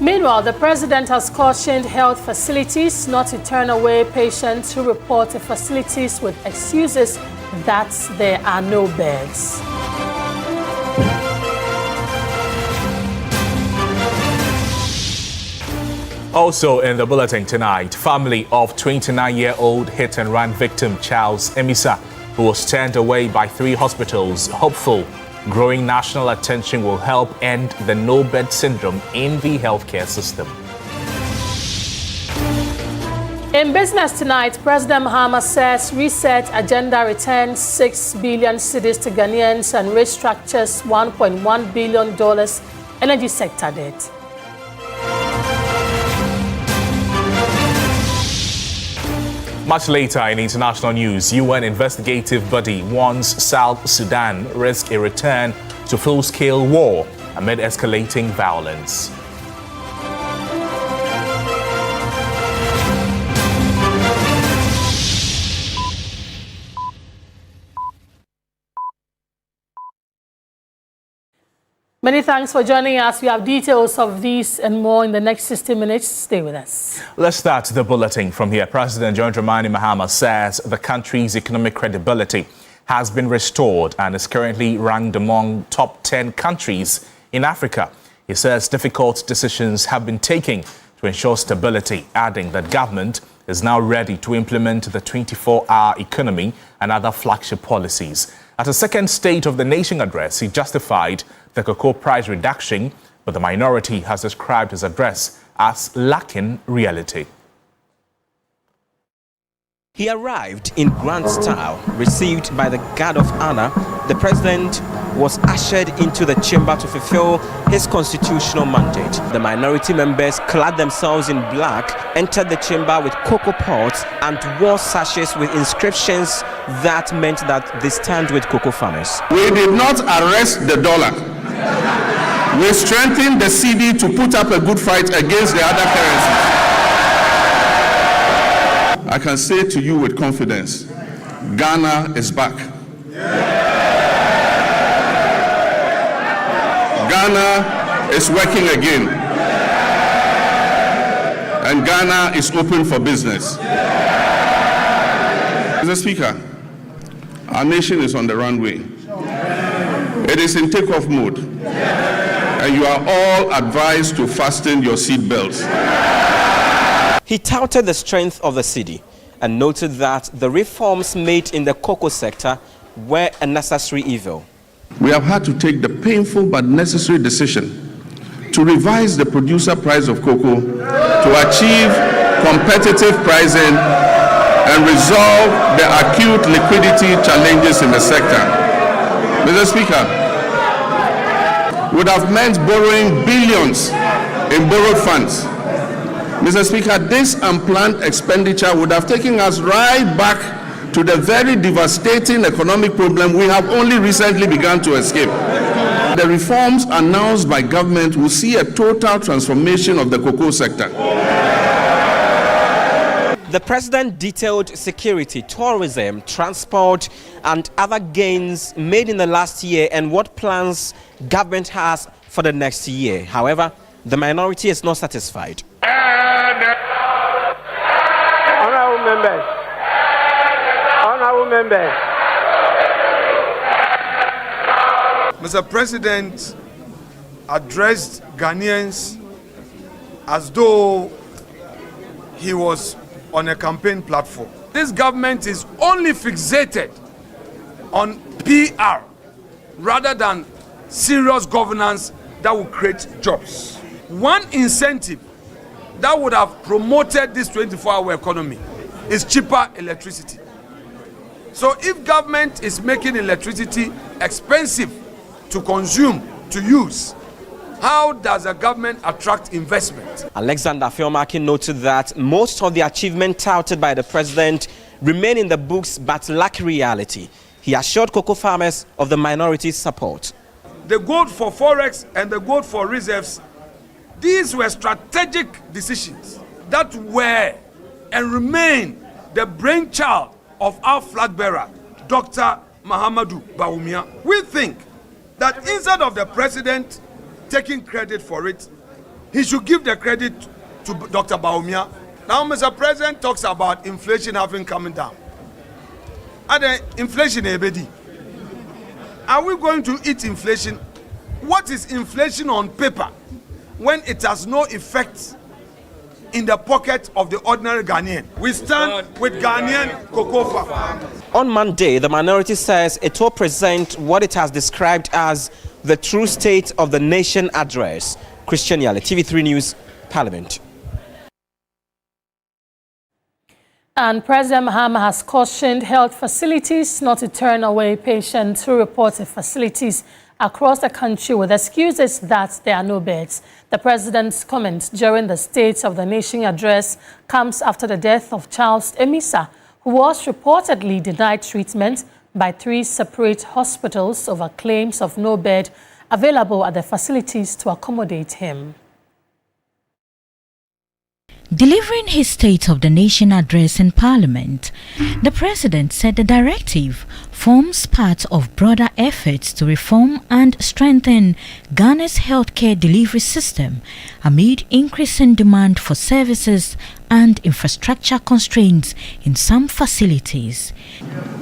Meanwhile, the president has cautioned health facilities not to turn away patients who report to facilities with excuses that there are no beds. Also in the bulletin tonight, family of 29-year-old hit-and-run victim Charles Emisa, who was turned away by 3 hospitals, hopeful growing national attention will help end the no-bed syndrome in the healthcare system. In business tonight, President Mahama says Reset Agenda returns 6 billion cedis to Ghanaians and restructures $1.1 billion energy sector debt. Much later in international news, UN investigative body warns South Sudan risk a return to full-scale war amid escalating violence. Many thanks for joining us. We have details of these and more in the next 60 minutes. Stay with us. Let's start the bulletin from here. President John Dramani Mahama says the country's economic credibility has been restored and is currently ranked among top 10 countries in Africa. He says difficult decisions have been taken to ensure stability, adding that government is now ready to implement the 24-hour economy and other flagship policies. At a second State of the Nation address, he justified the cocoa price reduction, but the minority has described his address as lacking reality. He arrived in grand style. Received by the guard of honor, the president was ushered into the chamber to fulfill his constitutional mandate. The minority members, clad themselves in black, entered the chamber with cocoa pots and wore sashes with inscriptions that meant that they stand with cocoa farmers. We did not arrest the dollar. We strengthened the cedi to put up a good fight against the other currencies. I can say to you with confidence, Ghana is back. Ghana is working again. And Ghana is open for business. Mr. Speaker, our nation is on the runway. It is in takeoff mode. And you are all advised to fasten your seat belts. He touted the strength of the cedi and noted that the reforms made in the cocoa sector were a necessary evil. We have had to take the painful but necessary decision to revise the producer price of cocoa to achieve competitive pricing and resolve the acute liquidity challenges in the sector. Mr. Speaker, would have meant borrowing billions in borrowed funds. Mr. Speaker, this unplanned expenditure would have taken us right back to the very devastating economic problem we have only recently begun to escape. The reforms announced by government will see a total transformation of the cocoa sector. The president detailed security, tourism, transport, and other gains made in the last year and what plans government has for the next year. However, the minority is not satisfied. Honorable members. Mr. President addressed Ghanaians as though he was on a campaign platform. This government is only fixated on PR rather than serious governance that will create jobs. One incentive that would have promoted this 24-hour economy is cheaper electricity. So if government is making electricity expensive to consume, to use, how does a government attract investment? Alexander Fiomaki noted that most of the achievements touted by the president remain in the books but lack reality. He assured cocoa farmers of the minority's support. The goal for forex and the goal for reserves, these were strategic decisions that were and remain the brainchild of our flag bearer, Dr. Mahamudu Bawumia. We think that instead of the president taking credit for it, he should give the credit to Dr. Bawumia. Now, Mr. President talks about inflation having coming down. And the inflation, are we going to eat inflation? What is inflation on paper when it has no effect in the pocket of the ordinary Ghanaian? We stand with Ghanaian cocoa farmers. On Monday, the minority says it will present what it has described as the true state of the nation address. Christian Yale, TV3 News, Parliament. And President Mahama has cautioned health facilities not to turn away patients who report to facilities across the country with excuses that there are no beds. The president's comments during the State of the Nation address comes after the death of Charles Emisa, who was reportedly denied treatment by 3 separate hospitals over claims of no bed available at the facilities to accommodate him. Delivering his State of the Nation address in Parliament, the President said the directive forms part of broader efforts to reform and strengthen Ghana's healthcare delivery system amid increasing demand for services and infrastructure constraints in some facilities.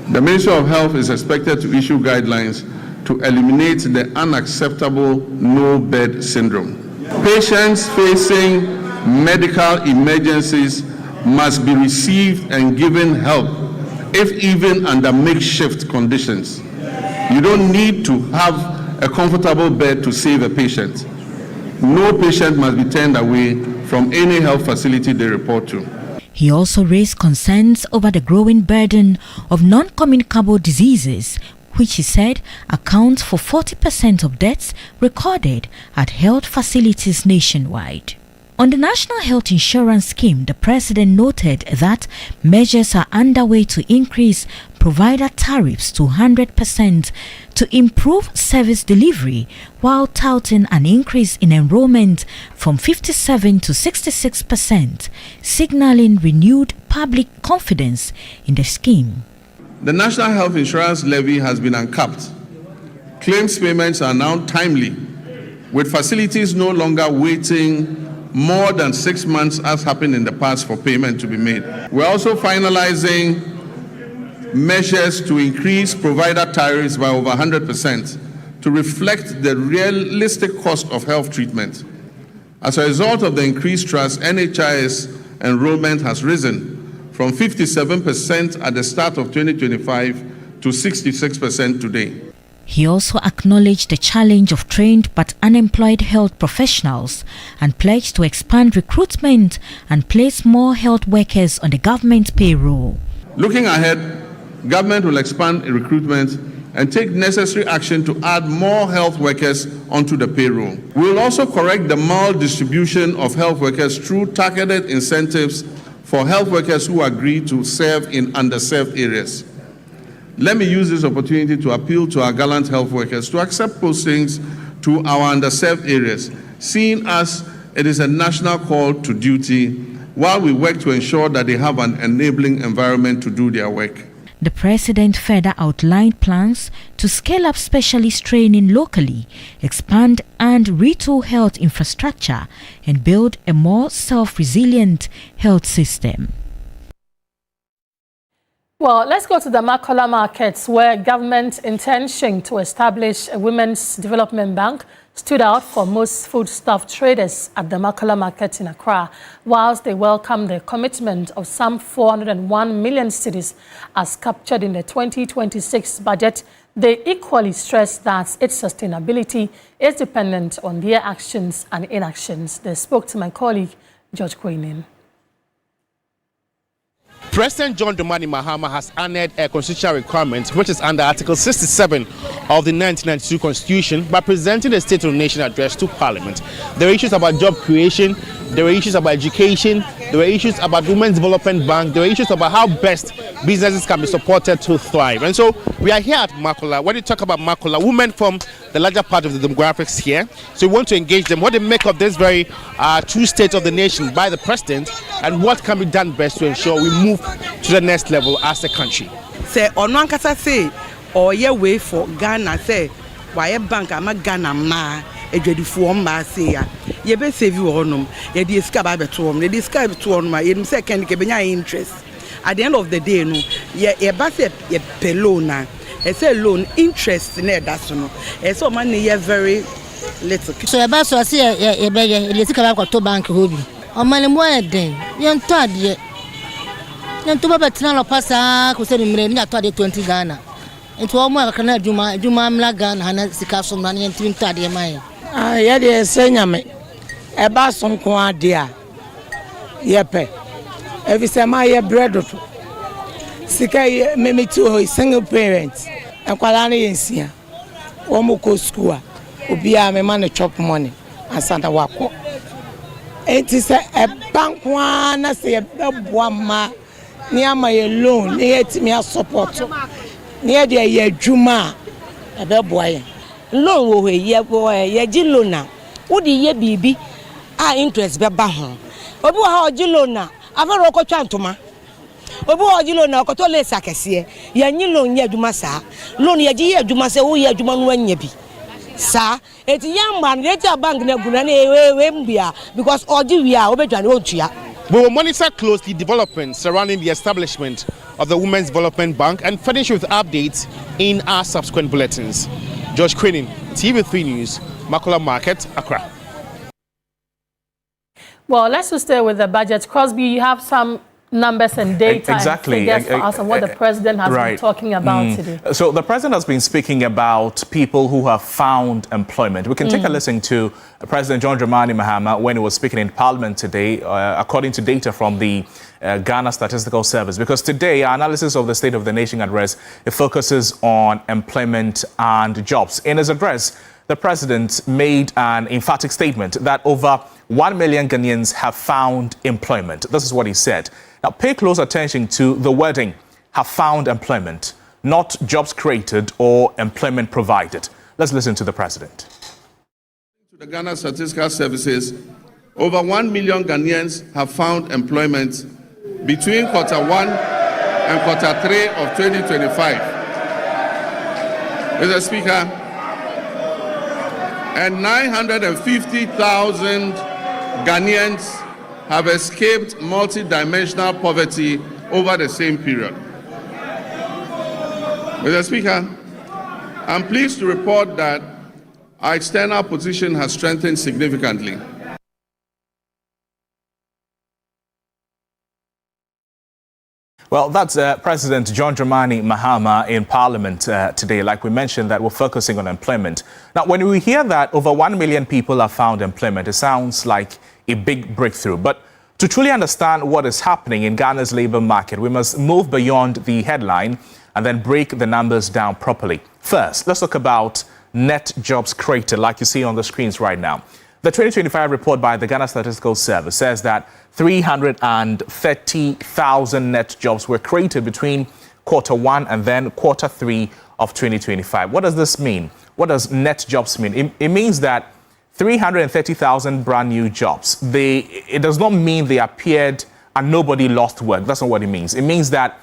The Ministry of Health is expected to issue guidelines to eliminate the unacceptable no-bed syndrome. Patients facing medical emergencies must be received and given help, if even under makeshift conditions. You don't need to have a comfortable bed to save a patient. No patient must be turned away from any health facility they report to. He also raised concerns over the growing burden of non-communicable diseases, which he said accounts for 40% of deaths recorded at health facilities nationwide. On the National Health Insurance Scheme, the President noted that measures are underway to increase provider tariffs to 100% to improve service delivery, while touting an increase in enrollment from 57% to 66%, signaling renewed public confidence in the scheme. The National Health Insurance Levy has been uncapped. Claims payments are now timely, with facilities no longer waiting more than 6 months as happened in the past for payment to be made. We're also finalizing measures to increase provider tariffs by over 100% to reflect the realistic cost of health treatment. As a result of the increased trust, NHIS enrollment has risen from 57% at the start of 2025 to 66% today. He also acknowledged the challenge of trained but unemployed health professionals and pledged to expand recruitment and place more health workers on the government payroll. Looking ahead, government will expand recruitment and take necessary action to add more health workers onto the payroll. We will also correct the maldistribution of health workers through targeted incentives for health workers who agree to serve in underserved areas. Let me use this opportunity to appeal to our gallant health workers to accept postings to our underserved areas, seeing as it is a national call to duty, while we work to ensure that they have an enabling environment to do their work. The President further outlined plans to scale up specialist training locally, expand and retool health infrastructure, and build a more self-resilient health system. Well, let's go to the Makola markets, where government intention to establish a women's development bank stood out for most foodstuff traders at the Makola market in Accra, whilst they welcomed the commitment of some 401 million cedis as captured in the 2026 budget. They equally stressed that its sustainability is dependent on their actions and inactions. They spoke to my colleague, George Queenan. President John Dramani Mahama has honored a constitutional requirement which is under Article 67 of the 1992 Constitution by presenting the State of the Nation address to Parliament. There were issues about job creation, there were issues about education, there were issues about Women's Development Bank, there were issues about how best businesses can be supported to thrive. And so we are here at Makola. When you talk about Makola, women form the larger part of the demographics here. So we want to engage them, what they make of this very true state of the nation by the president, and what can be done best to ensure we move to the next level as a country. Say ono ankasa say oye way for Ghana say why bank ama Ghana ma edwadifuo mba say ya ye be save honum ye dey sika ba beto honum ye dey sika beto honum ye nim say ken ke benya interest at the end of the day no ye ba say ye pay loan na e say loan interest na that so no e say o man ye very little so ye ba so say ye be ye sika ba ko to bank ho bi o man mo e den ye nto ade ye nto ba betina lo pasa ko se ni mre ni ato ade 20 Ghana nto o mo aka na adwuma mla Ghana na sika so na ye nto ade man ye dey say nyame e ba so nko ade a ye pe every time ye bread to sika me to single parents enkwala na yensia wo mo ko school a obi a me man chop money asanta wako enti se e banko na se e beboa ma ni ama ye loan ni etimi a support ni e dey ye adwuma e beboa ye loan wo ye ji loan na wo di ye bibi a interest be ba ho obi wo ha oji loan na afero ko twa ntoma obi wo oji loan na ko to le sakese ye nyi loan ye adwuma sa loan ye ji ye adwuma se wo ye adwuma no anya bi sa eti yamba na eti bank na guna na we mbia because oji wi a obedwane ontua. We will monitor closely developments surrounding the establishment of the Women's Development Bank and furnish with updates in our subsequent bulletins. George Queening, TV3 News, Makola Market, Accra. Well, let's just stay with the budget. Crosby, you have some numbers and data and figures for us on what the president has been talking about today. So the president has been speaking about people who have found employment. We can take a listen to President John Dramani Mahama when he was speaking in Parliament today, according to data from the Ghana Statistical Service. Because today, our analysis of the State of the Nation address, it focuses on employment and jobs. In his address, the president made an emphatic statement that over 1 million Ghanaians have found employment. This is what he said. Now, pay close attention to the wording, have found employment, not jobs created or employment provided. Let's listen to the president. To the Ghana Statistical Services, over 1 million Ghanaians have found employment between Q1 and Q3 of 2025. Mr. Speaker, and 950,000 Ghanaians have escaped multidimensional poverty over the same period. Mr. Speaker, I'm pleased to report that our external position has strengthened significantly. Well, that's President John Dramani Mahama in Parliament today. Like we mentioned, that we're focusing on employment. Now, when we hear that over 1 million people have found employment, it sounds like a big breakthrough. But to truly understand what is happening in Ghana's labor market, we must move beyond the headline and then break the numbers down properly. First, let's talk about net jobs created, like you see on the screens right now. The 2025 report by the Ghana Statistical Service says that 330,000 net jobs were created between Q1 and then Q3 of 2025. What does this mean? What does net jobs mean? It means that 330,000 brand new jobs. It does not mean they appeared and nobody lost work. That's not what it means. It means that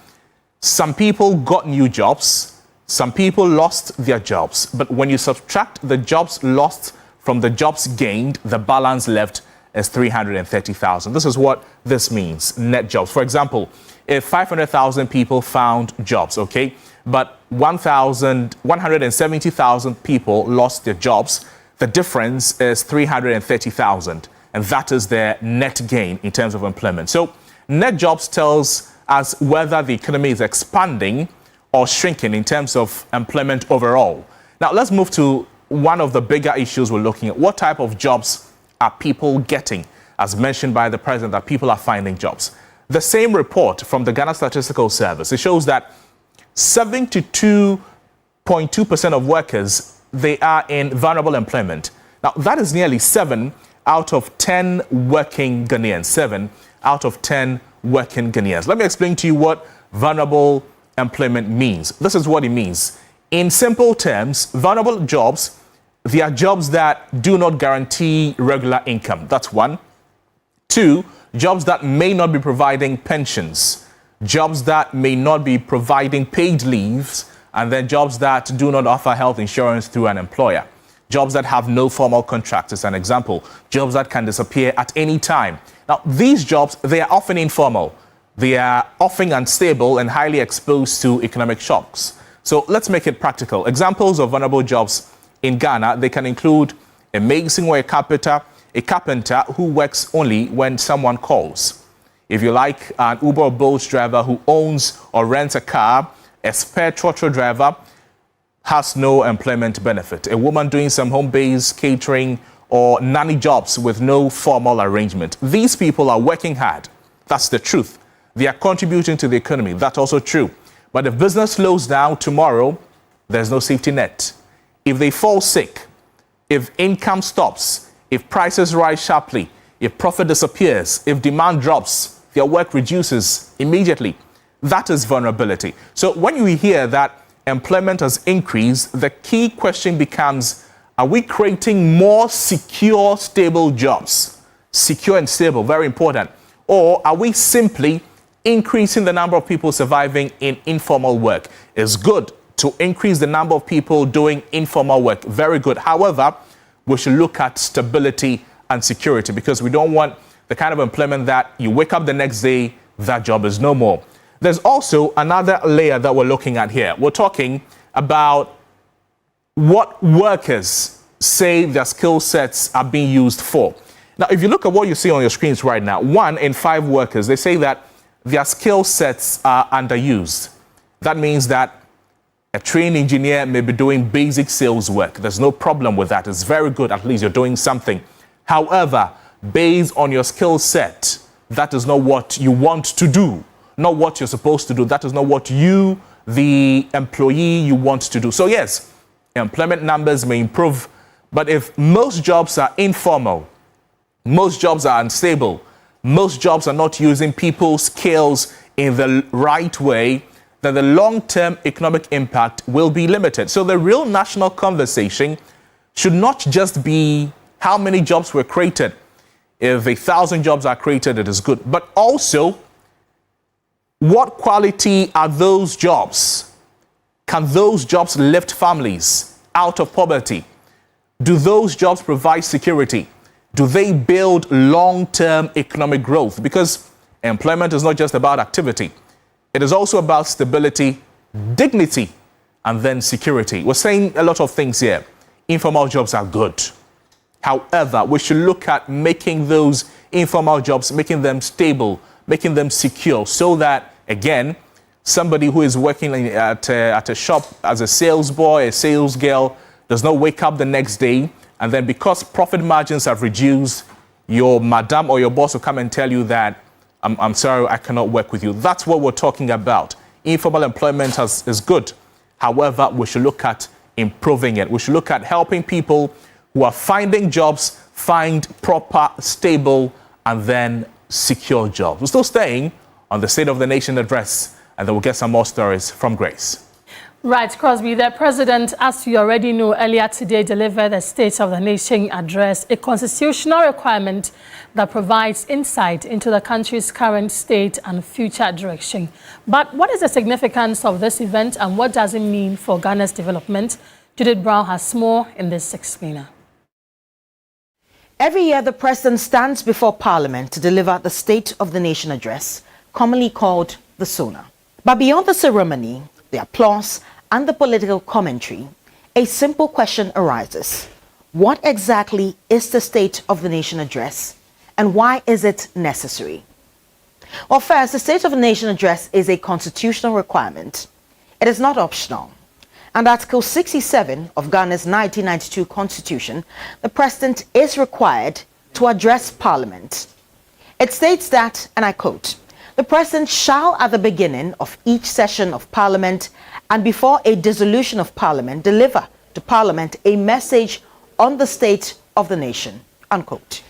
some people got new jobs, some people lost their jobs. But when you subtract the jobs lost from the jobs gained, the balance left is 330,000. This is what this means, net jobs. For example, if 500,000 people found jobs, okay, but 170,000 people lost their jobs, the difference is 330,000, and that is their net gain in terms of employment. So net jobs tells us whether the economy is expanding or shrinking in terms of employment overall. Now, let's move to one of the bigger issues we're looking at. What type of jobs are people getting? As mentioned by the president, that people are finding jobs. The same report from the Ghana Statistical Service, it shows that 72.2% of workers, they are in vulnerable employment. Now, that is nearly 7 out of 10 working Ghanaians. 7 out of 10 working Ghanaians. Let me explain to you what vulnerable employment means. This is what it means. In simple terms, vulnerable jobs, they are jobs that do not guarantee regular income. That's one. 2, jobs that may not be providing pensions, jobs that may not be providing paid leaves, and then jobs that do not offer health insurance through an employer. Jobs that have no formal contract is an example. Jobs that can disappear at any time. Now, these jobs, they are often informal. They are often unstable and highly exposed to economic shocks. So let's make it practical. Examples of vulnerable jobs in Ghana, they can include a mason or a carpenter who works only when someone calls. If you like, an Uber or Bolt driver who owns or rents a car, a spare trotro driver has no employment benefit. A woman doing some home-based catering or nanny jobs with no formal arrangement. These people are working hard. That's the truth. They are contributing to the economy. That's also true. But if business slows down tomorrow, there's no safety net. If they fall sick, if income stops, if prices rise sharply, if profit disappears, if demand drops, their work reduces immediately. That is vulnerability. So when you hear that employment has increased, the key question becomes, are we creating more secure, stable jobs? Secure and stable, very important. Or are we simply increasing the number of people surviving in informal work? It's good to increase the number of people doing informal work. Very good. However, we should look at stability and security, because we don't want the kind of employment that you wake up the next day, that job is no more. There's also another layer that we're looking at here. We're talking about what workers say their skill sets are being used for. Now, if you look at what you see on your screens right now, 1 in 5 workers, they say that their skill sets are underused. That means that a trained engineer may be doing basic sales work. There's no problem with that. It's very good. At least you're doing something. However, based on your skill set, that is not what you want to do. Not what you're supposed to do. That is not what you, the employee, you want to do. So yes, employment numbers may improve, but if most jobs are informal, most jobs are unstable, most jobs are not using people's skills in the right way, then the long-term economic impact will be limited. So the real national conversation should not just be how many jobs were created. If 1,000 jobs are created, it is good, but also what quality are those jobs? Can those jobs lift families out of poverty? Do those jobs provide security? Do they build long-term economic growth? Because employment is not just about activity. It is also about stability, dignity, and then security. We're saying a lot of things here. Informal jobs are good. However, we should look at making those informal jobs, making them stable, making them secure, so that, again, somebody who is working at a shop as a sales boy, a sales girl, does not wake up the next day, and then because profit margins have reduced, your madam or your boss will come and tell you that, I'm sorry, I cannot work with you. That's what we're talking about. Informal employment is good. However, we should look at improving it. We should look at helping people who are finding jobs, find proper, stable, and then secure jobs. We're still staying on the State of the Nation address, and then we'll get some more stories from Grace. Right, Crosby, the president, as you already know, earlier today delivered the State of the Nation address, a constitutional requirement that provides insight into the country's current state and future direction. But what is the significance of this event, and what does it mean for Ghana's development? Judith Brown has more in this explainer. Every year, the president stands before Parliament to deliver the State of the Nation address, commonly called the SONA. But beyond the ceremony, the applause, and the political commentary, a simple question arises. What exactly is the State of the Nation address, and why is it necessary? Well, first, the State of the Nation address is a constitutional requirement. It is not optional. Under Article 67 of Ghana's 1992 Constitution, the President is required to address Parliament. It states that, and I quote, "The President shall at the beginning of each session of Parliament and before a dissolution of Parliament deliver to Parliament a message on the state of the nation," unquote.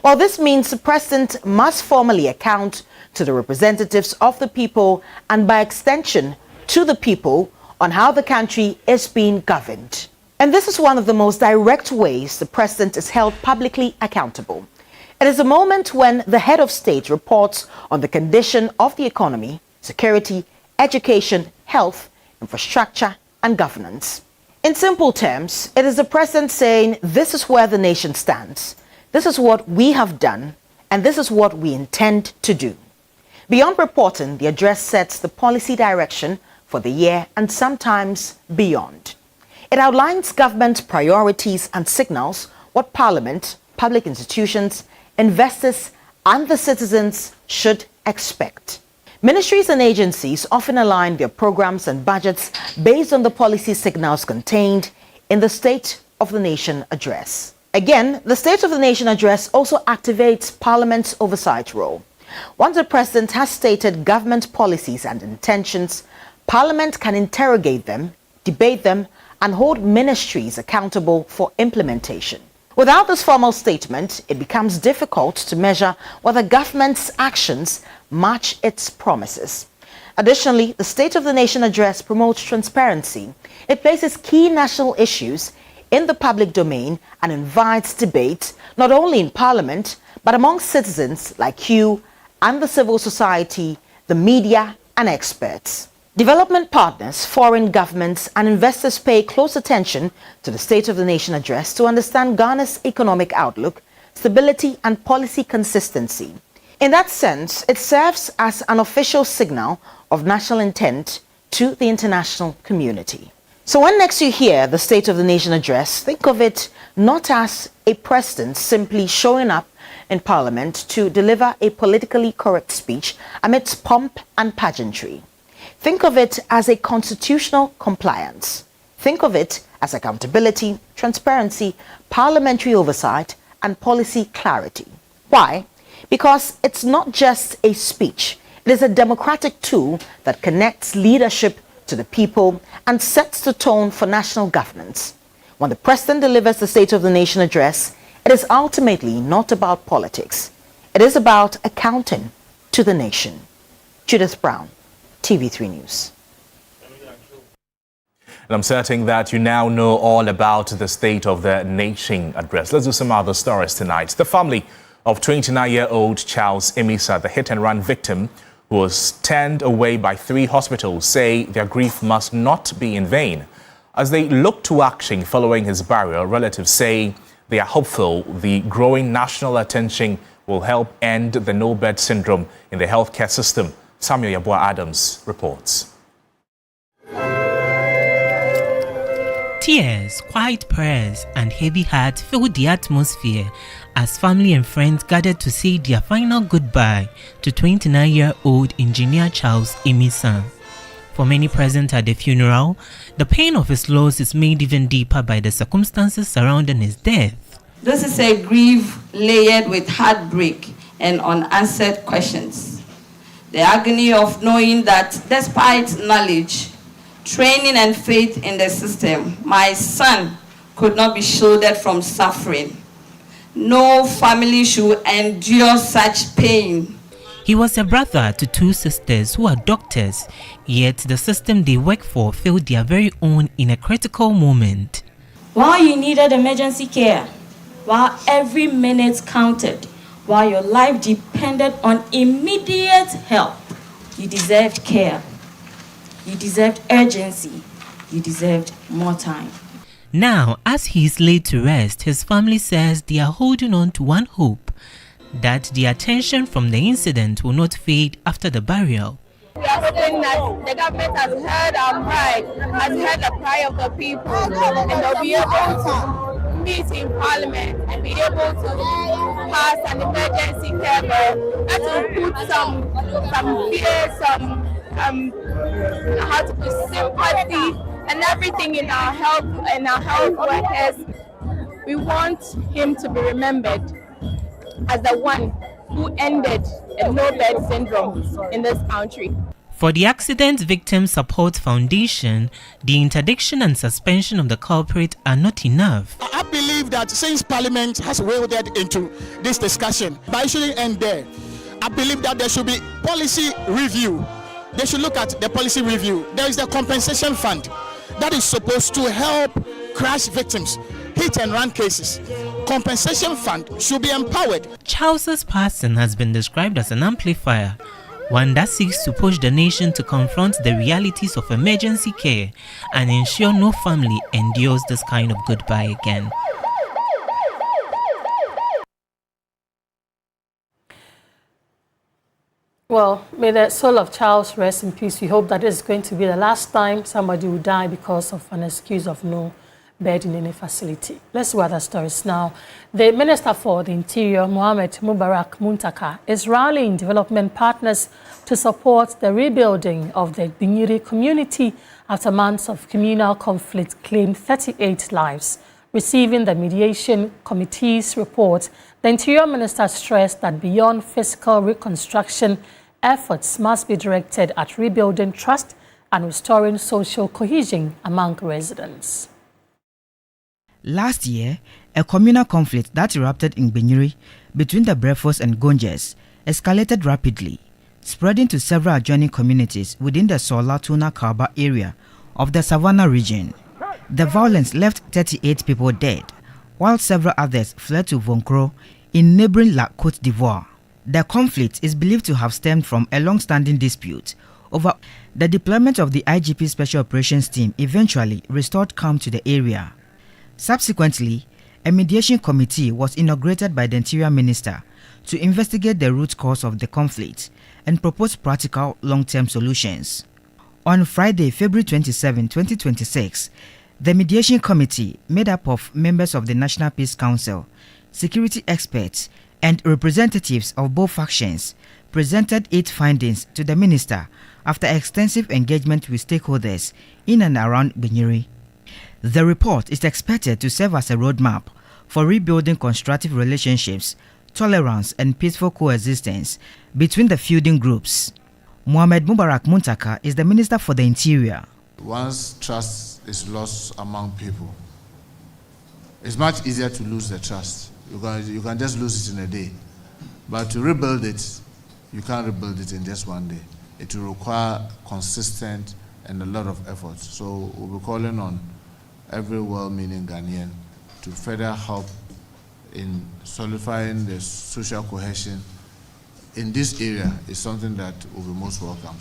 Well, this means the President must formally account to the representatives of the people and by extension to the people on how the country is being governed. And this is one of the most direct ways the President is held publicly accountable. It is a moment when the head of state reports on the condition of the economy, security, education, health, infrastructure, and governance. In simple terms, it is the president saying, this is where the nation stands. This is what we have done, and this is what we intend to do. Beyond reporting, the address sets the policy direction for the year and sometimes beyond. It outlines government priorities and signals what Parliament, public institutions, investors, and the citizens should expect. Ministries and agencies often align their programs and budgets based on the policy signals contained in the State of the Nation address. Again, the State of the Nation address also activates Parliament's oversight role. Once the President has stated government policies and intentions, Parliament can interrogate them, debate them, and hold ministries accountable for implementation. Without this formal statement, it becomes difficult to measure whether government's actions match its promises. Additionally, the State of the Nation address promotes transparency. It places key national issues in the public domain and invites debate not only in Parliament, but among citizens like you and the civil society, the media, and experts. Development partners, foreign governments, and investors pay close attention to the State of the Nation address to understand Ghana's economic outlook, stability, and policy consistency. In that sense, it serves as an official signal of national intent to the international community. So when next you hear the State of the Nation address, think of it not as a president simply showing up in Parliament to deliver a politically correct speech amidst pomp and pageantry. Think of it as a constitutional compliance. Think of it as accountability, transparency, parliamentary oversight, and policy clarity. Why? Because it's not just a speech. It is a democratic tool that connects leadership to the people and sets the tone for national governance. When the President delivers the State of the Nation address, it is ultimately not about politics. It is about accounting to the nation. Judith Brown, TV3 News. And I'm certain that you now know all about the State of the Nation address. Let's do some other stories tonight. The family of 29-year-old Charles Emisa, the hit-and-run victim who was turned away by 3 hospitals, say their grief must not be in vain. As they look to action following his burial, relatives say they are hopeful the growing national attention will help end the no-bed syndrome in the healthcare system. Samuel Yabua Adams reports. Tears, quiet prayers, and heavy hearts filled the atmosphere as family and friends gathered to say their final goodbye to 29-year-old engineer Charles Emisa. For many present at the funeral, the pain of his loss is made even deeper by the circumstances surrounding his death. This is a grief layered with heartbreak and unanswered questions. The agony of knowing that despite knowledge, training and faith in the system, my son could not be shielded from suffering. No family should endure such pain. He was a brother to 2 sisters who are doctors, yet the system they work for failed their very own in a critical moment. While you needed emergency care, while every minute counted, while your life depended on immediate help, you deserved care. You deserved urgency. You deserved more time. Now, as he is laid to rest, his family says they are holding on to one hope, that the attention from the incident will not fade after the burial. We are hoping that the government has heard our cry, has heard the cry of the people, and they'll be able to meet in Parliament and be able to pass an emergency care bill that will put some fear, how to put sympathy and everything in our health workers. We want him to be remembered as the one who ended a no-bed syndrome in this country. For the Accident Victim Support Foundation, the interdiction and suspension of the culprit are not enough. I believe that since Parliament has waded into this discussion, but it shouldn't end there. I believe that there should be policy review. They should look at the policy review. There is the compensation fund that is supposed to help crash victims, hit and run cases. Compensation fund should be empowered. Charles's passing has been described as an amplifier one that seeks to push the nation to confront the realities of emergency care and ensure no family endures this kind of goodbye again. Well, may the soul of Charles rest in peace. We hope that this is going to be the last time somebody will die because of an excuse of no bed in any facility. Let's see other stories now. The Minister for the Interior, Mohamed Mubarak Muntaka, is rallying development partners to support the rebuilding of the Binyiri community after months of communal conflict claimed 38 lives. Receiving the mediation committee's report, the Interior Minister stressed that beyond physical reconstruction, efforts must be directed at rebuilding trust and restoring social cohesion among residents. Last year, a communal conflict that erupted in Binyiri between the Brefos and Gonjes escalated rapidly, spreading to several adjoining communities within the Sola-Tuna Karba area of the Savannah region. The violence left 38 people dead, while several others fled to Vonkro in neighboring La Côte d'Ivoire. The conflict is believed to have stemmed from a long-standing dispute over the deployment of the IGP Special Operations Team eventually restored calm to the area. Subsequently, a mediation committee was inaugurated by the Interior Minister to investigate the root cause of the conflict and propose practical long-term solutions. On Friday, February 27, 2026, the mediation committee, made up of members of the National Peace Council, security experts, and representatives of both factions, presented 8 findings to the minister after extensive engagement with stakeholders in and around Binyiri. The report is expected to serve as a roadmap for rebuilding constructive relationships, tolerance, and peaceful coexistence between the feuding groups. Mohamed Mubarak Muntaka is the Minister for the Interior. Once trust is lost among people, it's much easier to lose the trust. You can just lose it in a day. But to rebuild it, you can't rebuild it in just one day. It will require consistent and a lot of effort. So we'll be calling on every well-meaning Ghanaian to further help in solidifying the social cohesion in this area is something that will be most welcome.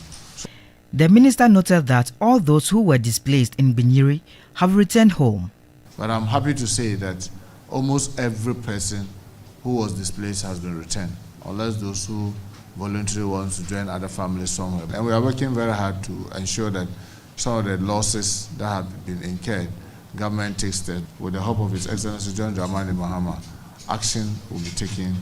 The minister noted that all those who were displaced in Binyiri have returned home. But I'm happy to say that almost every person who was displaced has been returned, unless those who voluntarily want to join other families somewhere. And we are working very hard to ensure that some of the losses that have been incurred, government takes that. With the help of His Excellency John Dramani Mahama, action will be taken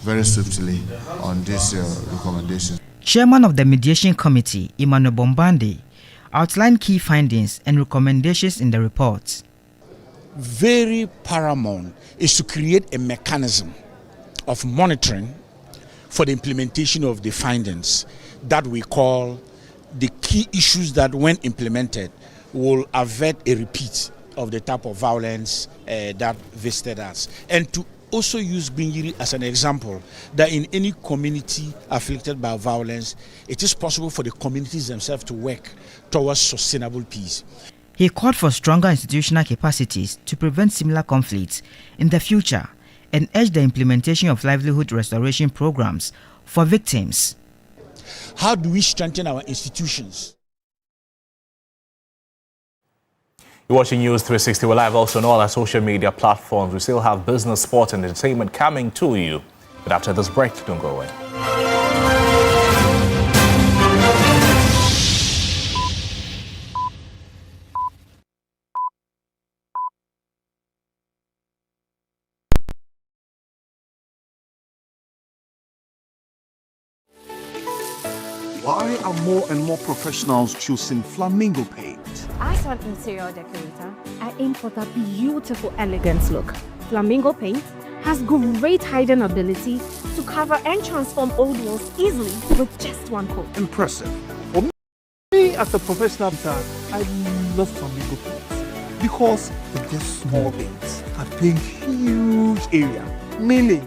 very swiftly on this recommendation. Chairman of the Mediation Committee, Emmanuel Bombande, outlined key findings and recommendations in the report. Very paramount is to create a mechanism of monitoring for the implementation of the findings that we call the key issues that, when implemented, will avert a repeat of the type of violence that visited us. And to also use Binyiri as an example that in any community afflicted by violence, it is possible for the communities themselves to work towards sustainable peace. He called for stronger institutional capacities to prevent similar conflicts in the future and urged the implementation of livelihood restoration programs for victims. How do we strengthen our institutions? You're watching News 360. We're live also on all our social media platforms. We still have business, sport, and entertainment coming to you. But after this break, don't go away. Why are more and more professionals choosing flamingo paint? As an interior decorator, I aim for that beautiful, elegant look. Flamingo paint has great hiding ability to cover and transform old walls easily with just one coat. Impressive. For me, as a professional designer, I love flamingo paints because they're just small paints that paint huge area, mainly.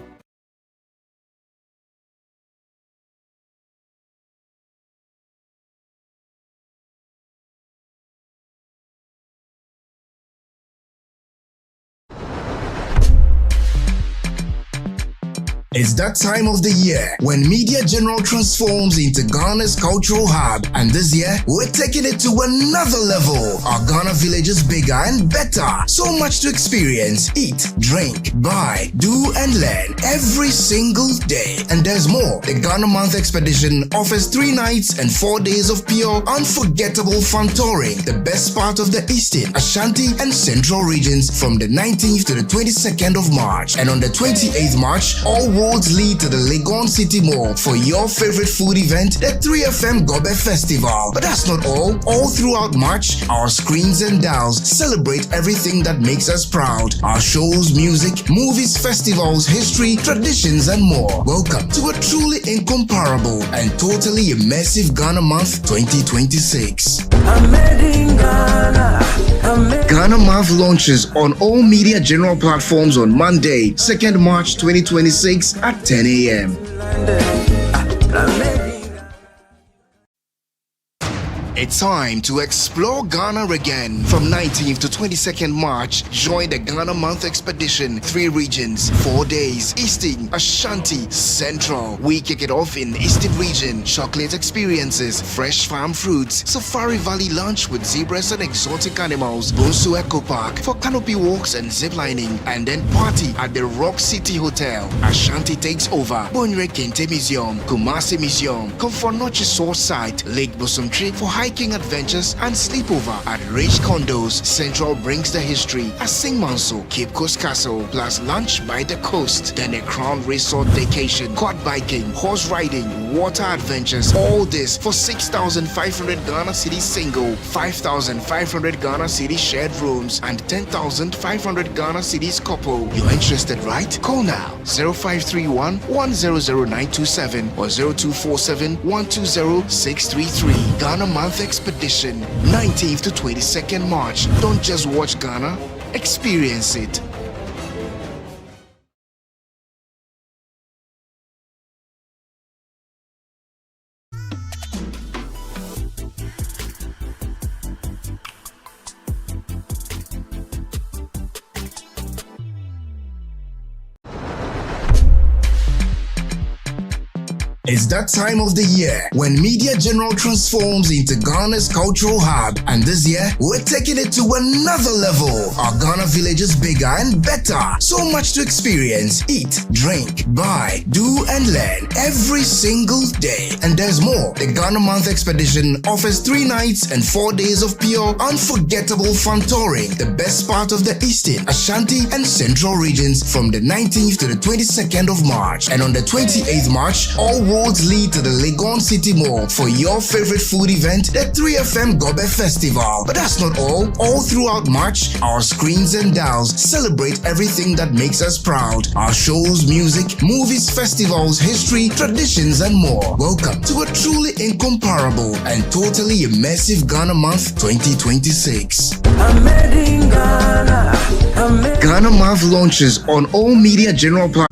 It's that time of the year when Media General transforms into Ghana's cultural hub, and this year we're taking it to another level. Our Ghana village is bigger and better. So much to experience, eat, drink, buy, do and learn every single day. And there's more. The Ghana Month Expedition offers 3 nights and 4 days of pure, unforgettable fun touring. The best part of the Eastern, Ashanti and Central regions from the 19th to the 22nd of March. And on the 28th March, all roads lead to the Legon City Mall for your favorite food event, the 3FM Gobe Festival. But that's not all. All throughout March, our screens and dials celebrate everything that makes us proud. Our shows, music, movies, festivals, history, traditions, and more. Welcome to a truly incomparable and totally immersive Ghana Month 2026. Ghana Month launches on all Media General platforms on Monday, 2nd March 2026 at 10 a.m. It's time to explore Ghana again. From 19th to 22nd March, join the Ghana Month Expedition. 3 regions, 4 days. Eastern, Ashanti, Central. We kick it off in Eastern region. Chocolate experiences, fresh farm fruits, Safari Valley lunch with zebras and exotic animals, Bonsu Eco Park for canopy walks and ziplining, and then party at the Rock City Hotel. Ashanti takes over. Bonre Kente Museum, Kumasi Museum, Komfornochi Source Site, Lake Bosomtri for hiking adventures and sleepover at Rich Condos. Central brings the history, Asing Manso, Cape Coast Castle, plus lunch by the coast, then a Crown Resort vacation, quad biking, horse riding, water adventures. All this for 6,500 Ghana Cedi single, 5,500 Ghana Cedi shared rooms, and 10,500 Ghana Cedis couple. You're interested, right? Call now 0531 100927 or 0247 120 633. Ghana Month Expedition, 19th to 22nd March. Don't just watch Ghana, experience it. It's that time of the year when Media General transforms into Ghana's cultural hub, and this year we're taking it to another level. Our Ghana village is bigger and better. So much to experience, eat, drink, buy, do and learn every single day. And there's more. The Ghana Month Expedition offers 3 nights and 4 days of pure, unforgettable fun touring. The best part of the Eastern, Ashanti and Central regions from the 19th to the 22nd of March. And on the 28th March, all roads lead to the Legon City Mall for your favorite food event, the 3FM Gobe Festival. But that's not all. All throughout March, our screens and dials celebrate everything that makes us proud. Our shows, music, movies, festivals, history, traditions, and more. Welcome to a truly incomparable and totally immersive Ghana Month 2026. Ghana Month launches on all Media General platforms.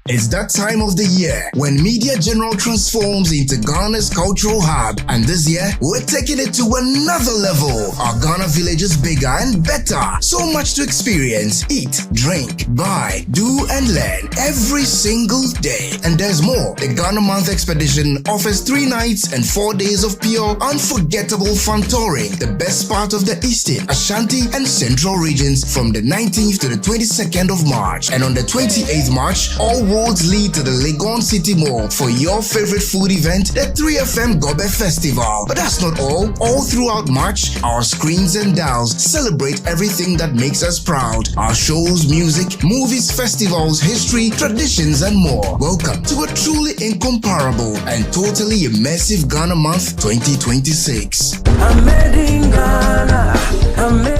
It's that time of the year when Media General transforms into Ghana's cultural hub, and this year we're taking it to another level. Our Ghana village is bigger and better. So much to experience, eat, drink, buy, do and learn every single day. And there's more. The Ghana Month Expedition offers 3 nights and 4 days of pure, unforgettable fun touring. The best part of the Eastern, Ashanti and Central regions from the 19th to the 22nd of March. And on the 28th March, all roads lead to the Legon City Mall for your favorite food event, the 3FM Gobe Festival. But that's not all. All throughout March, our screens and dials celebrate everything that makes us proud. Our shows, music, movies, festivals, history, traditions, and more. Welcome to a truly incomparable and totally immersive Ghana Month 2026.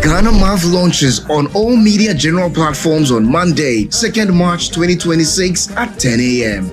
Ghana Month launches on all Media General platforms on Monday, 2nd March 2026 at 10 a.m.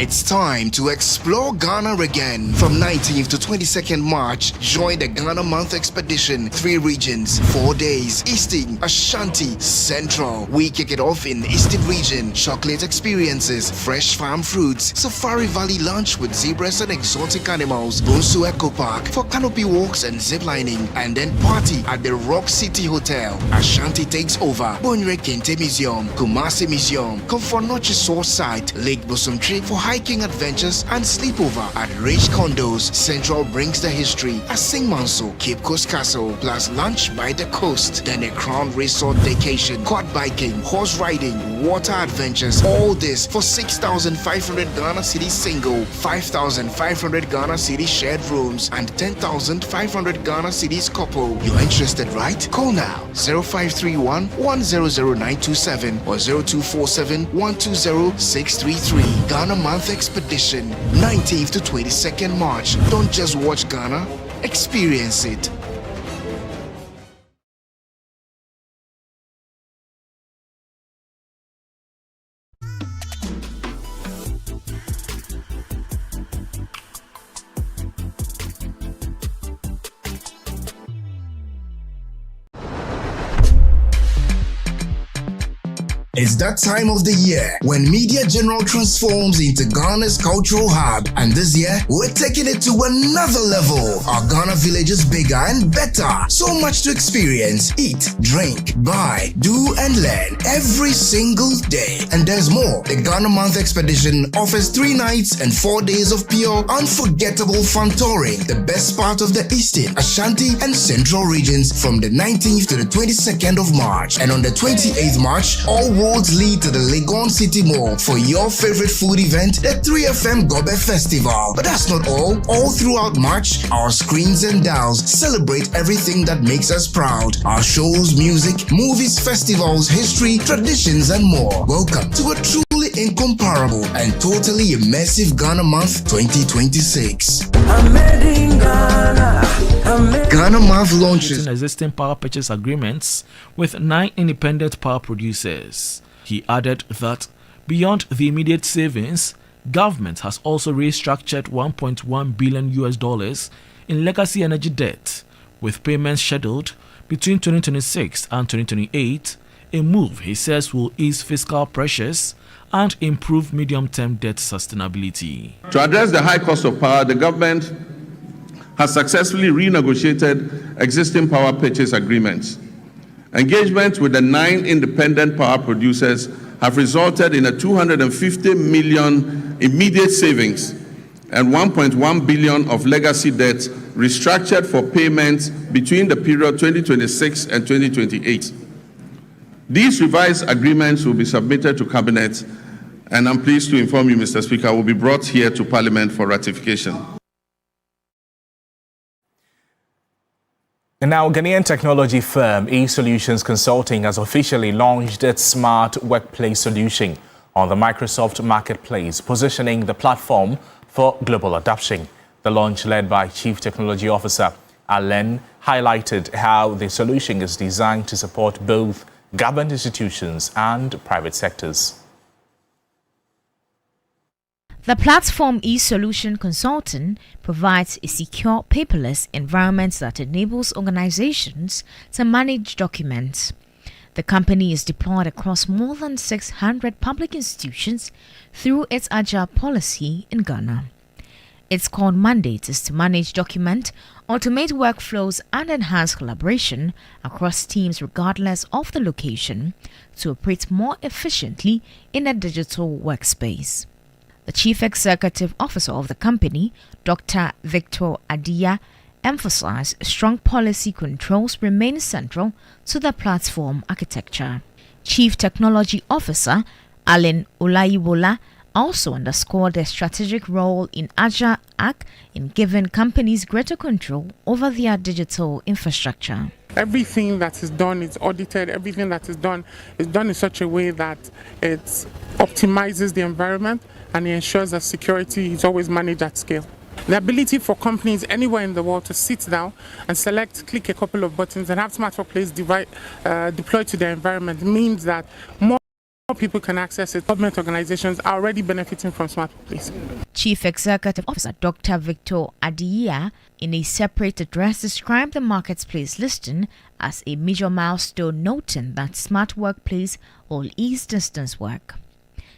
It's time to explore Ghana again. From 19th to 22nd March, join the Ghana Month Expedition. 3 regions, 4 days. Eastern, Ashanti, Central. We kick it off in the Eastern region. Chocolate experiences, fresh farm fruits, Safari Valley lunch with zebras and exotic animals, Bonsu Eco Park for canopy walks and zip lining, and then party at the Rock City Hotel. Ashanti takes over. Bonre Kente Museum, Kumasi Museum, Komfornochi Source Site, Lake Bosumtri for hiking adventures and sleepover at Rich Condos. Central brings the history at Singmanso, Cape Coast Castle, plus lunch by the coast. Then a Crown Resort vacation, quad biking, horse riding, water adventures. All this for 6,500 Ghana Cedi single, 5,500 Ghana Cedi shared rooms, and 10,500 Ghana Cedis couple. You're interested, right? Call now 0531 100927 or 0247 120 633. Ghana Month Expedition, 19th to 22nd March. Don't just watch Ghana, experience it. It's that time of the year when Media General transforms into Ghana's cultural hub. And this year, we're taking it to another level. Our Ghana village is bigger and better. So much to experience, eat, drink, buy, do and learn every single day. And there's more. The Ghana Month Expedition offers 3 nights and 4 days of pure, unforgettable fun touring. The best part of the Eastern, Ashanti and Central regions from the 19th to the 22nd of March. And on the 28th March, all roads lead to the Legon City Mall for your favorite food event, the 3FM Gobe Festival. But that's not all. All throughout March, our screens and dials celebrate everything that makes us proud. Our shows, music, movies, festivals, history, traditions, and more. Welcome to a truly incomparable and totally immersive Ghana Month 2026. Ghana Month launches existing power purchase agreements with 9 independent power producers. He added that beyond the immediate savings, government has also restructured $1.1 billion in legacy energy debt, with payments scheduled between 2026 and 2028, a move he says will ease fiscal pressures and improve medium-term debt sustainability. To address the high cost of power, the government has successfully renegotiated existing power purchase agreements. Engagements with the 9 independent power producers have resulted in a 250 million immediate savings and 1.1 billion of legacy debt restructured for payments between the period 2026 and 2028. These revised agreements will be submitted to Cabinet, and I'm pleased to inform you, Mr. Speaker, will be brought here to Parliament for ratification. And now, Ghanaian technology firm E-Solutions Consulting has officially launched its smart workplace solution on the Microsoft Marketplace, positioning the platform for global adoption. The launch, led by Chief Technology Officer Alain, highlighted how the solution is designed to support both government institutions and private sectors. The platform E-Solution Consulting provides a secure, paperless environment that enables organizations to manage documents. The company is deployed across more than 600 public institutions through its agile policy in Ghana. Its core mandate is to manage document, automate workflows, and enhance collaboration across teams regardless of the location to operate more efficiently in a digital workspace. The Chief Executive Officer of the company, Dr. Victor Adia, emphasized strong policy controls remain central to the platform architecture. Chief Technology Officer Alain Olaiwola also underscored their strategic role in Agile Act in giving companies greater control over their digital infrastructure. Everything that is done is audited. Everything that is done in such a way that it optimizes the environment and it ensures that security is always managed at scale. The ability for companies anywhere in the world to sit down and click a couple of buttons and have smart workplace deployed to their environment means that more people can access it. Government organizations are already benefiting from smart workplace. Chief Executive Officer Dr. Victor Adiya, in a separate address, described the marketplace listing as a major milestone, noting that smart workplace will ease distance work.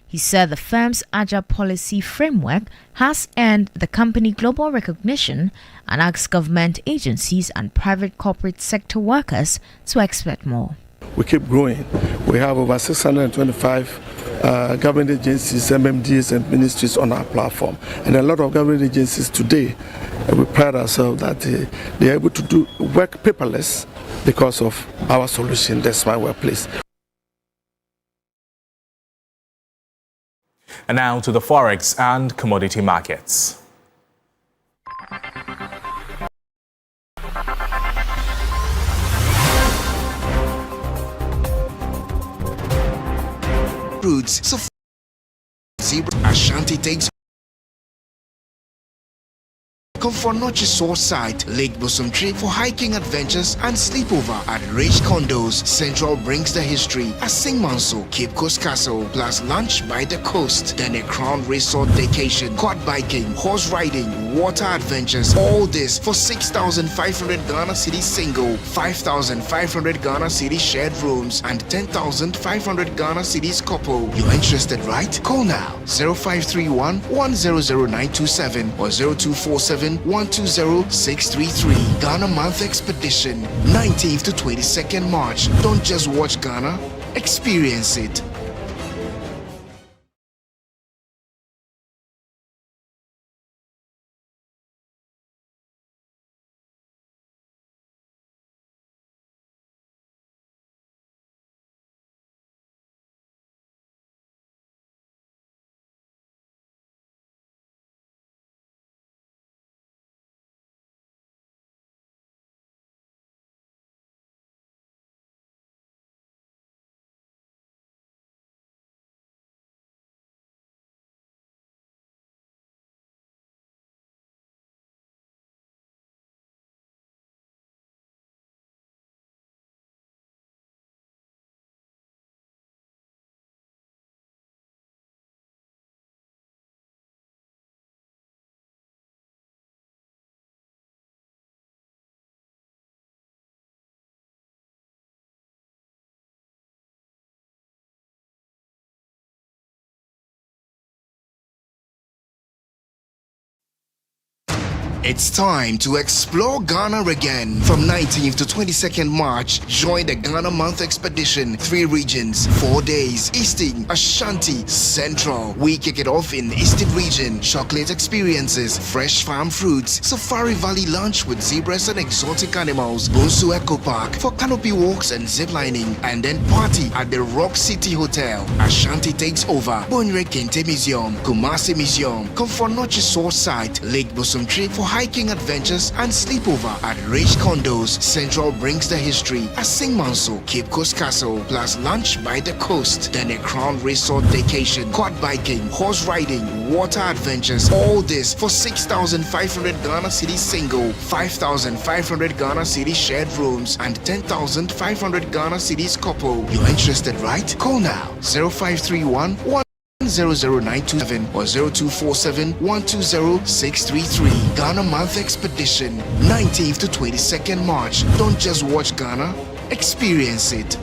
He said the firm's agile policy framework has earned the company global recognition and asked government agencies and private corporate sector workers to expect more. We keep growing. We have over 625 government agencies, MMDs and ministries on our platform. And a lot of government agencies today, we pride ourselves that they are able to do work paperless because of our solution, the Smart Workplace. And now to the forex and commodity markets. Roots, so Zebra Ashanti takes Comfortnoche Source Site, Lake Bosomtri for hiking adventures and sleepover at Rich Condos. Central brings the history at Singmanso, Cape Coast Castle, plus lunch by the coast. Then a Crown Resort vacation, quad biking, horse riding, water adventures. All this for 6,500 Ghana Cedi single, 5,500 Ghana Cedi shared rooms, and 10,500 Ghana Cedis couple. You're interested, right? Call now 0531 100927 or 0247 120-633. Ghana Month Expedition, 19th to 22nd March. Don't just watch Ghana, experience it. It's time to explore Ghana again. From 19th to 22nd March, join the Ghana Month Expedition. 3 regions, 4 days. Eastern, Ashanti, Central. We kick it off in Eastern region. Chocolate experiences, fresh farm fruits, Safari Valley lunch with zebras and exotic animals, Bonsu Eco Park for canopy walks and ziplining, and then party at the Rock City Hotel. Ashanti takes over. Bonre Kente Museum, Kumasi Museum, Comfortnoche Source Site, Lake Bosomtri for hiking adventures and sleepover at Rich Condos. Central brings the history at Singmanso, Cape Coast Castle, plus lunch by the coast. Then a Crown Resort vacation, quad biking, horse riding, water adventures. All this for 6,500 Ghana Cedi single, 5,500 Ghana Cedi shared rooms, and 10,500 Ghana Cedis couple. You're interested, right? Call now 0531 100927 or 0247 120-633. Ghana Month Expedition, 19th to 22nd March. Don't just watch Ghana, experience it.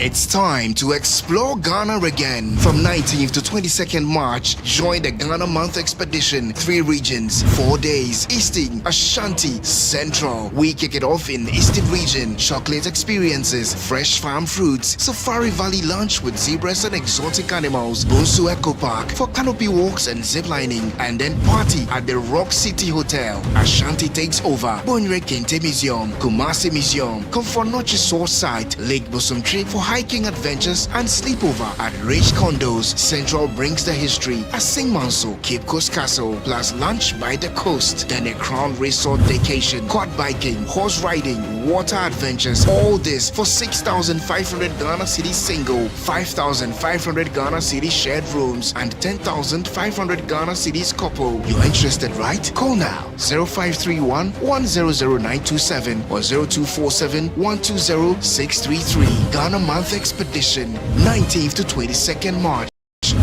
It's time to explore Ghana again. From 19th to 22nd March, join the Ghana Month Expedition. 3 regions, 4 days. Eastern, Ashanti, Central. We kick it off in Eastern region. Chocolate experiences, fresh farm fruits, Safari Valley lunch with zebras and exotic animals, Bonsu Eco Park for canopy walks and ziplining, and then party at the Rock City Hotel. Ashanti takes over. Bonre Kente Museum, Kumasi Museum, Comfortnoche Source Site, Lake Bosomtri for hiking adventures and sleepover at Rich Condos. Central brings the history. Asing Manso, Cape Coast Castle, plus lunch by the coast. Then a Crown Resort vacation, quad biking, horse riding, water adventures. All this for 6,500 Ghana Cedi single, 5,500 Ghana Cedi shared rooms, and 10,500 Ghana Cedis couple. You're interested, right? Call now 0531 100927 or 0247 120 633. Ghana Month Expedition, 19th to 22nd March.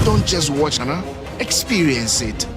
Don't just watch Ghana, experience it.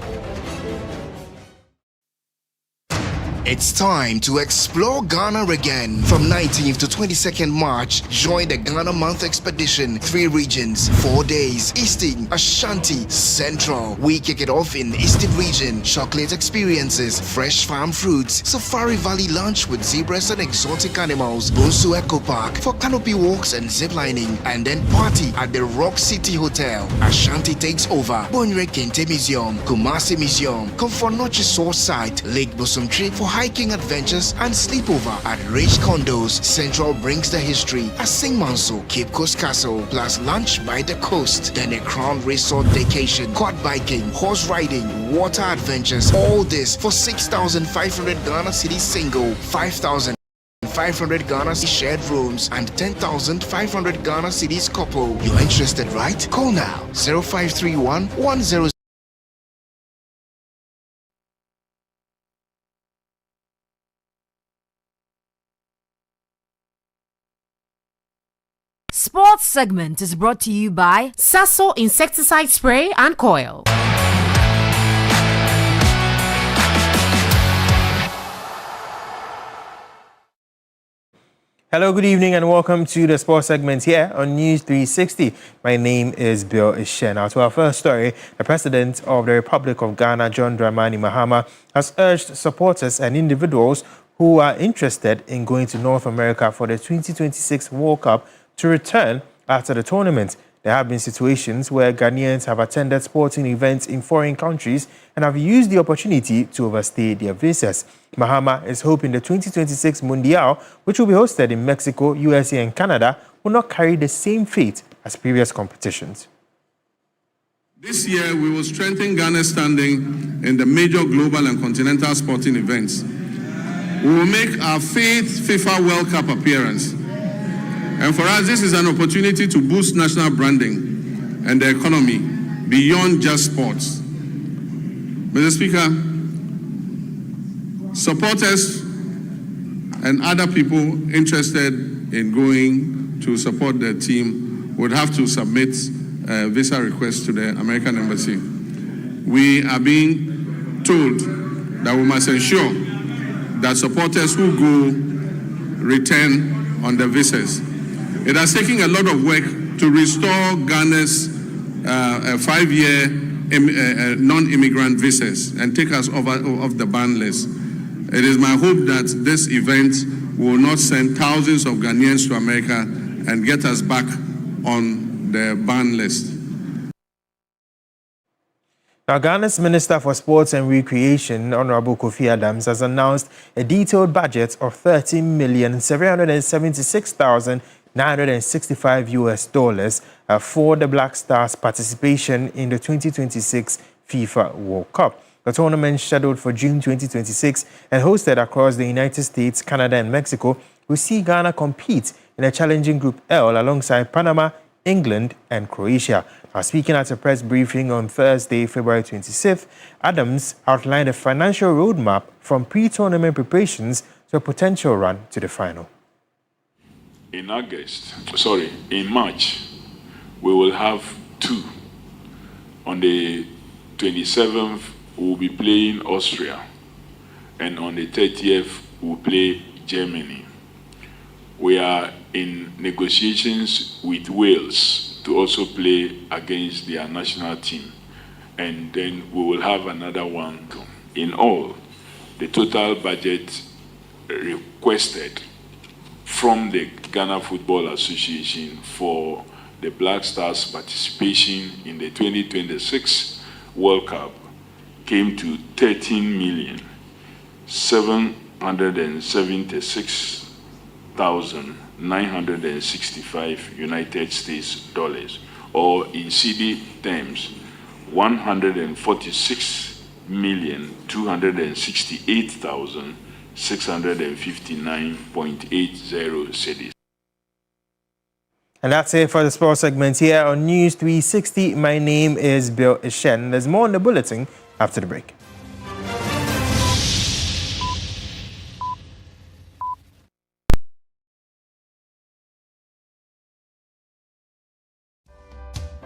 It's time to explore Ghana again. From 19th to 22nd March, join the Ghana Month Expedition. 3 regions, 4 days. Eastern, Ashanti, Central. We kick it off in the Eastern region. Chocolate experiences, fresh farm fruits, Safari Valley lunch with zebras and exotic animals, Bonsu Eco Park for canopy walks and ziplining, and then party at the Rock City Hotel. Ashanti takes over. Bonre Kente Museum, Kumasi Museum, Komfornochi Source Site, Lake Bosumtri for hiking adventures and sleepover at Rich Condos. Central brings the history. Asing Manso, Cape Coast Castle, plus lunch by the coast. Then a Crown Resort vacation, quad biking, horse riding, water adventures. All this for 6,500 Ghana Cedi single, 5,500 Ghana Cedi shared rooms, and 10,500 Ghana Cedis couple. You're interested, right? Call now 0531 10. Sports segment is brought to you by Sasso Insecticide Spray and Coil. Hello, good evening, and welcome to the sports segment here on News 360. My name is Bill Ishen. Now, to our first story, the President of the Republic of Ghana, John Dramani Mahama, has urged supporters and individuals who are interested in going to North America for the 2026 World Cup to return after the tournament. There have been situations where Ghanaians have attended sporting events in foreign countries and have used the opportunity to overstay their visas. Mahama is hoping the 2026 Mundial, which will be hosted in Mexico, USA, and Canada, will not carry the same fate as previous competitions. This year, we will strengthen Ghana's standing in the major global and continental sporting events. We will make our 5th FIFA World Cup appearance. And for us, this is an opportunity to boost national branding and the economy beyond just sports. Mr. Speaker, supporters and other people interested in going to support their team would have to submit a visa request to the American Embassy. We are being told that we must ensure that supporters who go return on the visas. It has taken a lot of work to restore Ghana's 5-year non-immigrant visas and take us off the ban list. It is my hope that this event will not send thousands of Ghanaians to America and get us back on the ban list. Now, Ghana's Minister for Sports and Recreation, Honorable Kofi Adams, has announced a detailed budget of $30,776,965 for the Black Stars' participation in the 2026 FIFA World Cup. The tournament, scheduled for June 2026 and hosted across the United States, Canada, and Mexico, will see Ghana compete in a challenging Group L alongside Panama, England, and Croatia. Now, speaking at a press briefing on Thursday, February 26th, Adams outlined a financial roadmap from pre-tournament preparations to a potential run to the final. In March, we will have 2. On the 27th, we'll be playing Austria, and on the 30th, we'll play Germany. We are in negotiations with Wales to also play against their national team, and then we will have another one. In all, the total budget requested from the Ghana Football Association for the Black Stars' participation in the 2026 World Cup came to $13,776,000. $1,965 United States dollars, or in cedi terms, 146,268,659.80 cedis. And that's it for the sports segment here on News 360. My name is Bill Ishen. There's more in the bulletin after the break.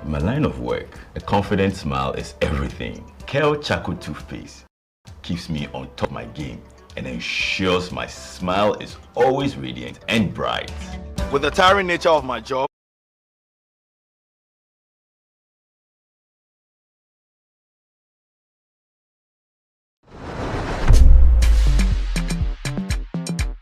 In my line of work, a confident smile is everything. Kale Charcoal Toothpaste keeps me on top of my game and ensures my smile is always radiant and bright. With the tiring nature of my job,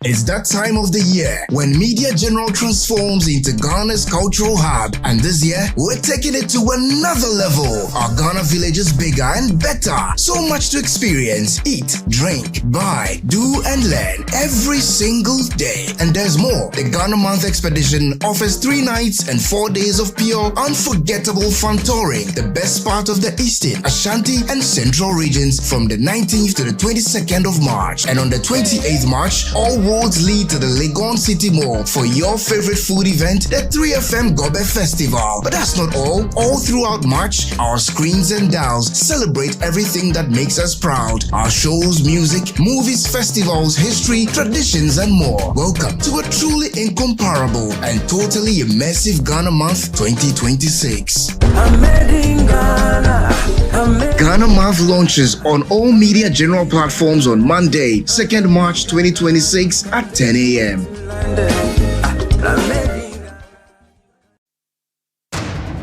It's that time of the year when Media General transforms into Ghana's cultural hub. And this year, we're taking it to another level. Our Ghana village is bigger and better. So much to experience, eat, drink, buy, do and learn every single day. And there's more. The Ghana Month Expedition offers 3 nights and 4 days of pure, unforgettable fun touring. The best part of the Eastern, Ashanti and Central regions from the 19th to the 22nd of March. And on the 28th March, all roads lead to the Legon City Mall for your favorite food event, the 3FM Gobe Festival. But that's not all. All throughout March, our screens and dials celebrate everything that makes us proud. Our shows, music, movies, festivals, history, traditions, and more. Welcome to a truly incomparable and totally immersive Ghana Month 2026. Ghana Month launches on all Media General platforms on Monday, 2nd March 2026 at 10 a.m.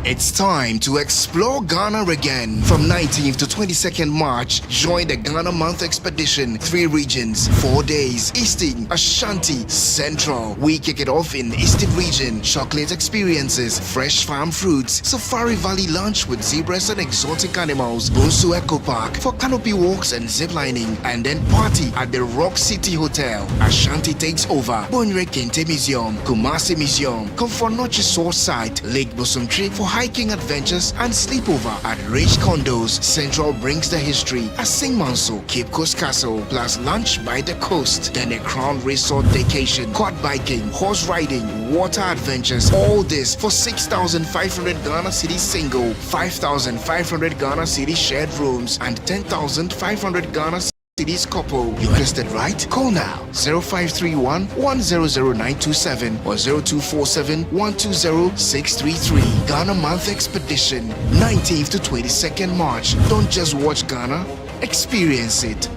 It's time to explore Ghana again. From 19th to 22nd March, join the Ghana Month Expedition. 3 regions, 4 days. Eastern, Ashanti, Central. We kick it off in the Eastern region. Chocolate experiences, fresh farm fruits, Safari Valley lunch with zebras and exotic animals, Bonsu Eco Park for canopy walks and ziplining, and then party at the Rock City Hotel. Ashanti takes over. Bonre Kente Museum, Kumasi Museum, Komfornochi Source Site, Lake Bosumtri for hiking adventures and sleepover at Rich Condos. Central brings the history at St. Manso, Cape Coast Castle, plus lunch by the coast. Then a Crown Resort vacation, quad biking, horse riding, water adventures. All this for 6,500 Ghana Cedi single, 5,500 Ghana Cedi shared rooms, and 10,500 Ghana Cedi's couple. You understood, right? Call now 0531 100927 or 0247 120 633. Ghana Month Expedition, 19th to 22nd March. Don't just watch Ghana, experience it.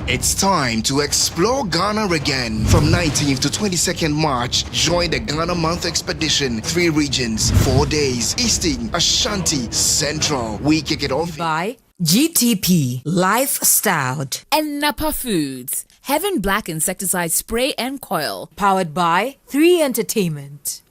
It's time to explore Ghana again. From 19th to 22nd March, join the Ghana Month Expedition. 3 regions, 4 days. Eastern, Ashanti, Central. We kick it off by GTP Lifestyle and Napa Foods. Heaven Black Insecticide Spray and Coil. Powered by 3 Entertainment.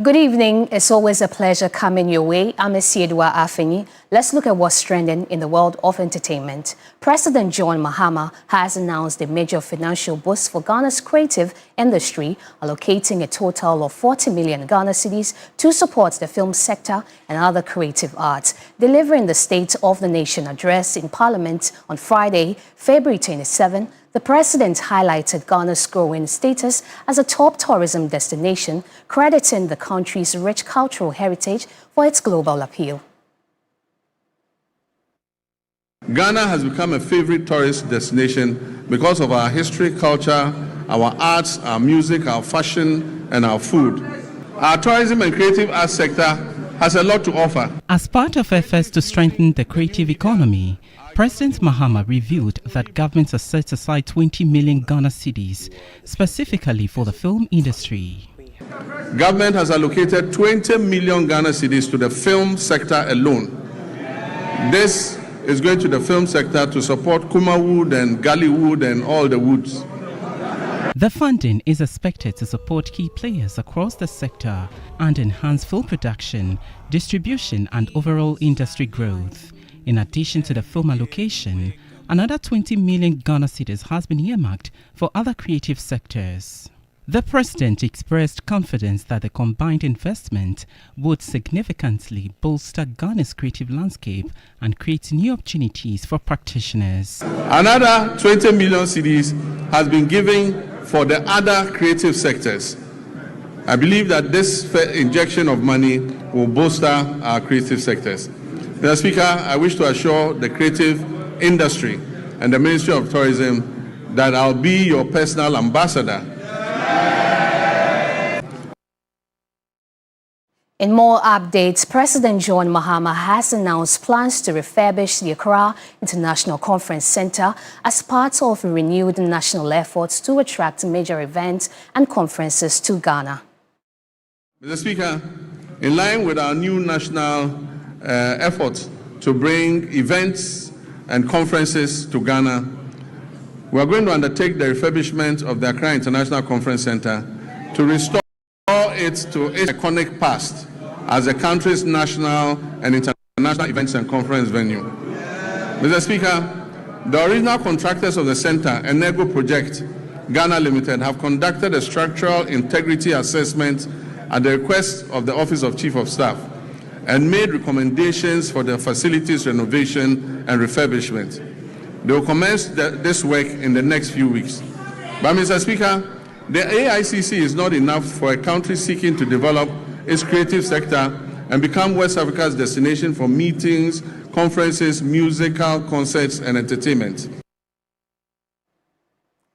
Good evening. It's always a pleasure coming your way. I'm Esiedwa Afeni. Let's look at what's trending in the world of entertainment. President John Mahama has announced a major financial boost for Ghana's creative industry, allocating a total of 40 million Ghana cedis to support the film sector and other creative arts. Delivering the State of the Nation address in Parliament on Friday, February 27, the president highlighted Ghana's growing status as a top tourism destination, crediting the country's rich cultural heritage for its global appeal. Ghana has become a favorite tourist destination because of our history, culture, our arts, our music, our fashion, and our food. Our tourism and creative arts sector has a lot to offer. As part of efforts to strengthen the creative economy, President Mahama revealed that government has set aside 20 million Ghana cedis specifically for the film industry. Government has allocated 20 million Ghana cedis to the film sector alone. This is going to the film sector to support Kuma Wood and Gully Wood and all the woods. The funding is expected to support key players across the sector and enhance film production, distribution and overall industry growth. In addition to the film allocation, another 20 million Ghana cedis has been earmarked for other creative sectors. The president expressed confidence that the combined investment would significantly bolster Ghana's creative landscape and create new opportunities for practitioners. Another 20 million cedis has been given for the other creative sectors. I believe that this injection of money will bolster our creative sectors. Mr. Speaker, I wish to assure the creative industry and the Ministry of Tourism that I'll be your personal ambassador. In more updates, President John Mahama has announced plans to refurbish the Accra International Conference Center as part of renewed national efforts to attract major events and conferences to Ghana. Mr. Speaker, in line with our new national effort to bring events and conferences to Ghana, we are going to undertake the refurbishment of the Accra International Conference Center to restore it to its iconic past as the country's national and international events and conference venue. Mr. Speaker, the original contractors of the center, Enego Project Ghana Limited, have conducted a structural integrity assessment at the request of the Office of Chief of Staff and made recommendations for the facilities renovation and refurbishment. They will commence this work in the next few weeks. But Mr. Speaker, the AICC is not enough for a country seeking to develop its creative sector and become West Africa's destination for meetings, conferences, musical concerts and entertainment.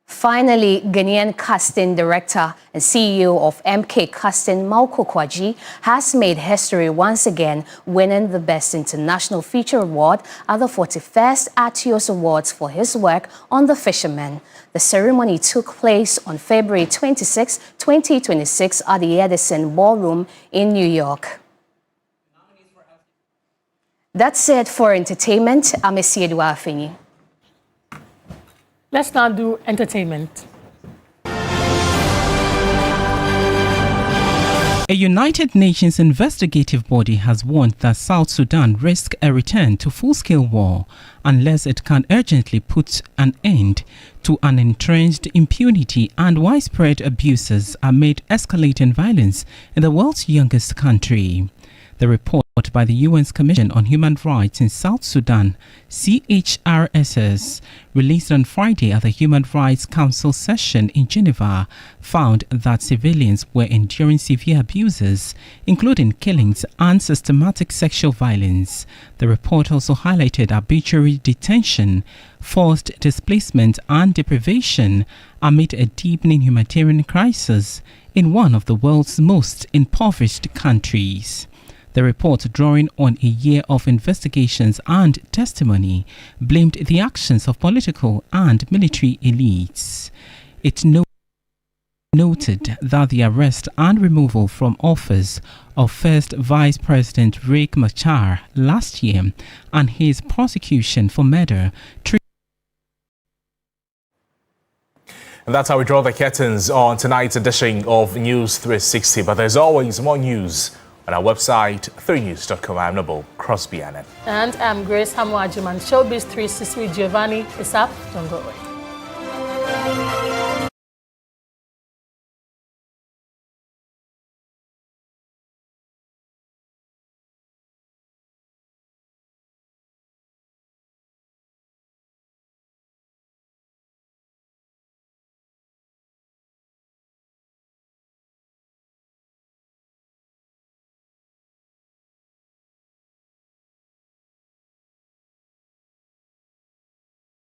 Finally, Ghanaian casting director and CEO of MK Casting, Mauko Kwaji, has made history once again, winning the Best International Feature Award at the 41st Atios Awards for his work on The Fisherman. The ceremony took place on February 26, 2026 at the Edison Ballroom in New York. That's it for entertainment. I'm Esiedwa Afeni. Let's now do entertainment. A United Nations investigative body has warned that South Sudan risks a return to full-scale war unless it can urgently put an end to an entrenched impunity and widespread abuses amid escalating violence in the world's youngest country. The report by the UN's Commission on Human Rights in South Sudan, CHRSS, released on Friday at the Human Rights Council session in Geneva, found that civilians were enduring severe abuses, including killings and systematic sexual violence. The report also highlighted arbitrary detention, forced displacement and deprivation amid a deepening humanitarian crisis in one of the world's most impoverished countries. The report, drawing on a year of investigations and testimony, blamed the actions of political and military elites. It noted that the arrest and removal from office of First Vice President Riek Machar last year and his prosecution for murder. And that's how we draw the curtains on tonight's edition of News 360. But there's always more news on our website, 3news.com. I'm Noble Crosby Annan. And I'm Grace Hamuajiman. Showbiz 360 with Giovanni is up. Don't go away.